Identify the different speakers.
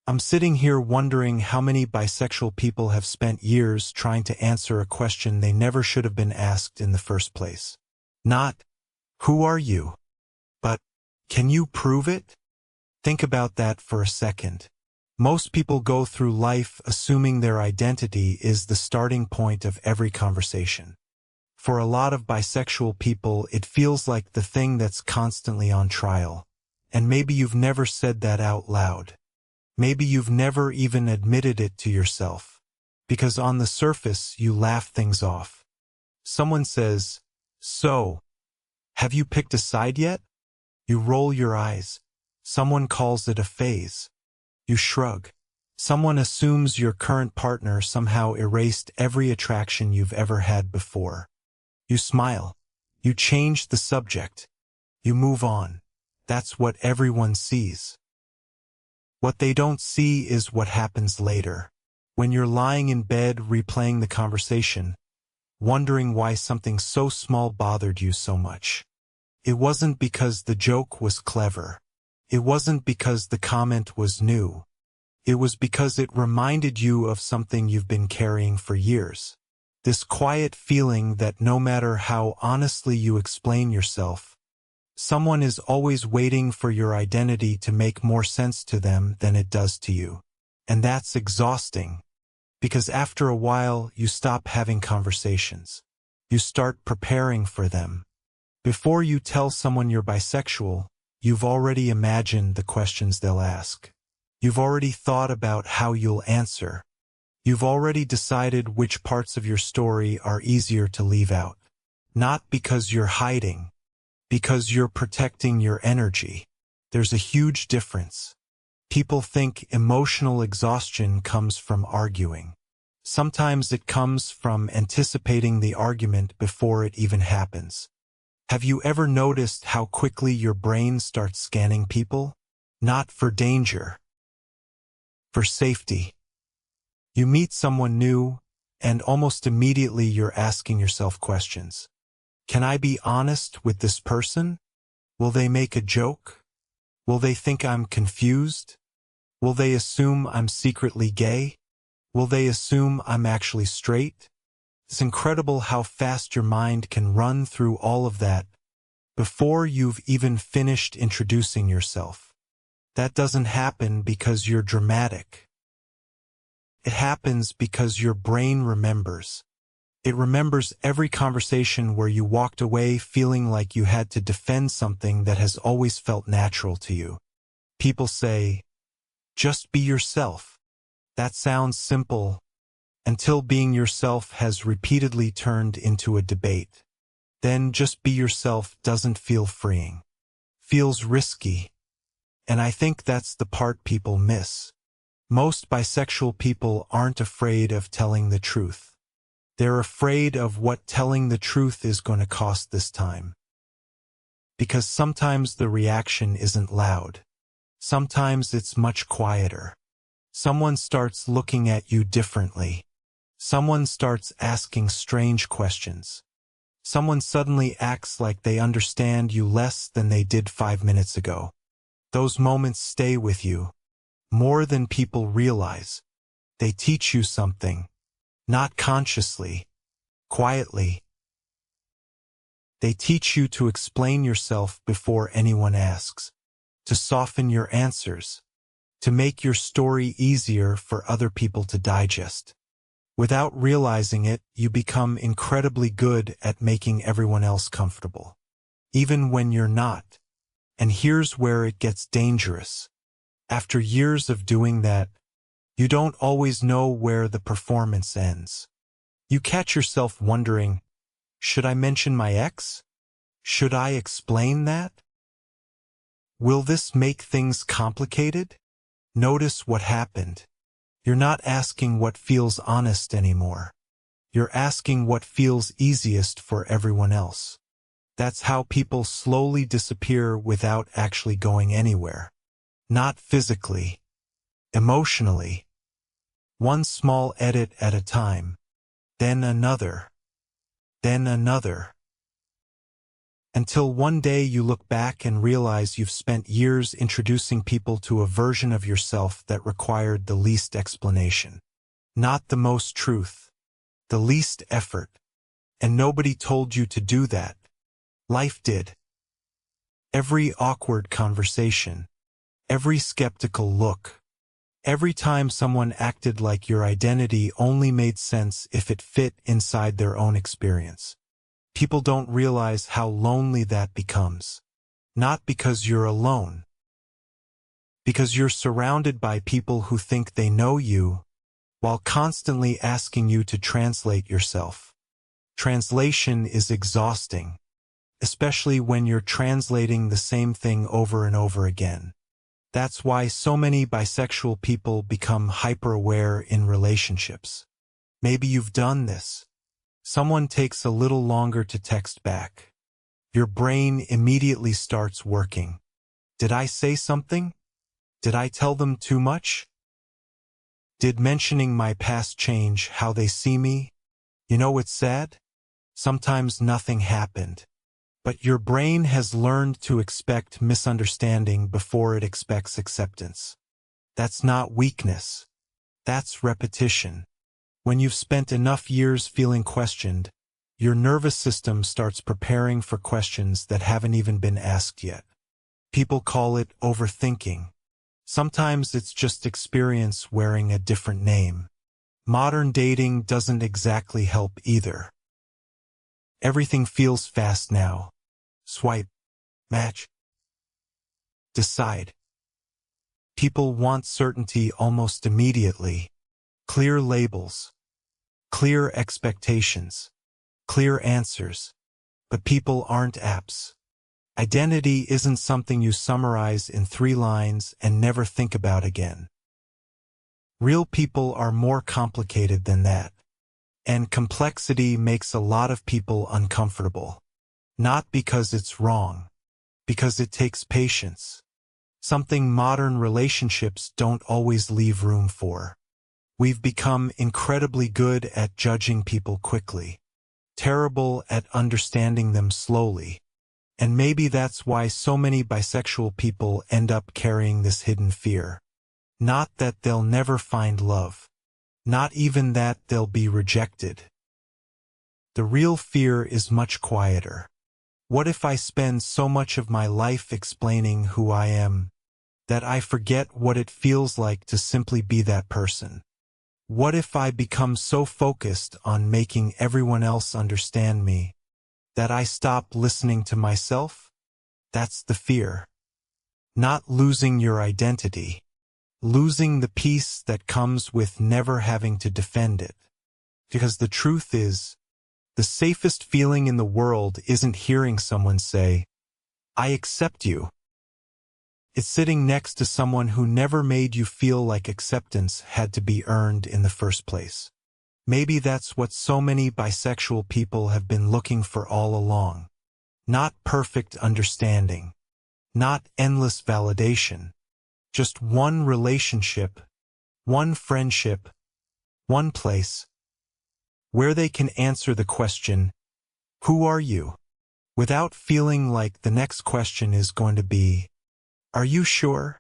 Speaker 1: I'm sitting here wondering how many bisexual people have spent years trying to answer a question they never should have been asked in the first place. Not, who are you? But, can you prove it? Think about that for a second. Most people go through life assuming their identity is the starting point of every conversation. For a lot of bisexual people, it feels like the thing that's constantly on trial. And maybe you've never said that out loud. Maybe you've never even admitted it to yourself. Because on the surface, you laugh things off. Someone says, "So, have you picked a side yet?" You roll your eyes. Someone calls it a phase. You shrug. Someone assumes your current partner somehow erased every attraction you've ever had before. You smile. You change the subject. You move on. That's what everyone sees. What they don't see is what happens later. When you're lying in bed replaying the conversation, wondering why something so small bothered you so much. It wasn't because the joke was clever. It wasn't because the comment was new. It was because it reminded you of something you've been carrying for years. This quiet feeling that no matter how honestly you explain yourself, someone is always waiting for your identity to make more sense to them than it does to you. And that's exhausting, because after a while you stop having conversations. You start preparing for them. Before you tell someone you're bisexual, you've already imagined the questions they'll ask. You've already thought about how you'll answer. You've already decided which parts of your story are easier to leave out. Not because you're hiding, because you're protecting your energy. There's a huge difference. People think emotional exhaustion comes from arguing. Sometimes it comes from anticipating the argument before it even happens. Have you ever noticed how quickly your brain starts scanning people? Not for danger, for safety. You meet someone new, and almost immediately you're asking yourself questions. Can I be honest with this person? Will they make a joke? Will they think I'm confused? Will they assume I'm secretly gay? Will they assume I'm actually straight? It's incredible how fast your mind can run through all of that before you've even finished introducing yourself. That doesn't happen because you're dramatic. It happens because your brain remembers. It remembers every conversation where you walked away feeling like you had to defend something that has always felt natural to you. People say, just be yourself. That sounds simple, until being yourself has repeatedly turned into a debate. Then just be yourself doesn't feel freeing. Feels risky. And I think that's the part people miss. Most bisexual people aren't afraid of telling the truth. They're afraid of what telling the truth is going to cost this time. Because sometimes the reaction isn't loud. Sometimes it's much quieter. Someone starts looking at you differently. Someone starts asking strange questions. Someone suddenly acts like they understand you less than they did 5 minutes ago. Those moments stay with you. More than people realize. They teach you something. Not consciously. Quietly. They teach you to explain yourself before anyone asks. To soften your answers. To make your story easier for other people to digest. Without realizing it, you become incredibly good at making everyone else comfortable. Even when you're not. And here's where it gets dangerous. After years of doing that, you don't always know where the performance ends. You catch yourself wondering, should I mention my ex? Should I explain that? Will this make things complicated? Notice what happened. You're not asking what feels honest anymore. You're asking what feels easiest for everyone else. That's how people slowly disappear without actually going anywhere. Not physically. Emotionally. One small edit at a time. Then another. Then another. Until one day you look back and realize you've spent years introducing people to a version of yourself that required the least explanation. Not the most truth. The least effort. And nobody told you to do that. Life did. Every awkward conversation. Every skeptical look. Every time someone acted like your identity only made sense if it fit inside their own experience. People don't realize how lonely that becomes. Not because you're alone. Because you're surrounded by people who think they know you, while constantly asking you to translate yourself. Translation is exhausting, especially when you're translating the same thing over and over again. That's why so many bisexual people become hyper-aware in relationships. Maybe you've done this. Someone takes a little longer to text back. Your brain immediately starts working. Did I say something? Did I tell them too much? Did mentioning my past change how they see me? You know what's sad? Sometimes nothing happened. But your brain has learned to expect misunderstanding before it expects acceptance. That's not weakness. That's repetition. When you've spent enough years feeling questioned, your nervous system starts preparing for questions that haven't even been asked yet. People call it overthinking. Sometimes it's just experience wearing a different name. Modern dating doesn't exactly help either. Everything feels fast now. Swipe. Match. Decide. People want certainty almost immediately. Clear labels. Clear expectations. Clear answers. But people aren't apps. Identity isn't something you summarize in 3 lines and never think about again. Real people are more complicated than that. And complexity makes a lot of people uncomfortable. Not because it's wrong. Because it takes patience. Something modern relationships don't always leave room for. We've become incredibly good at judging people quickly. Terrible at understanding them slowly. And maybe that's why so many bisexual people end up carrying this hidden fear. Not that they'll never find love. Not even that they'll be rejected. The real fear is much quieter. What if I spend so much of my life explaining who I am, that I forget what it feels like to simply be that person? What if I become so focused on making everyone else understand me, that I stop listening to myself? That's the fear. Not losing your identity. Losing the peace that comes with never having to defend it. Because the truth is, the safest feeling in the world isn't hearing someone say, "I accept you." It's sitting next to someone who never made you feel like acceptance had to be earned in the first place. Maybe that's what so many bisexual people have been looking for all along. Not perfect understanding. Not endless validation. Just one relationship, one friendship, one place, where they can answer the question, "Who are you?" without feeling like the next question is going to be, "Are you sure?"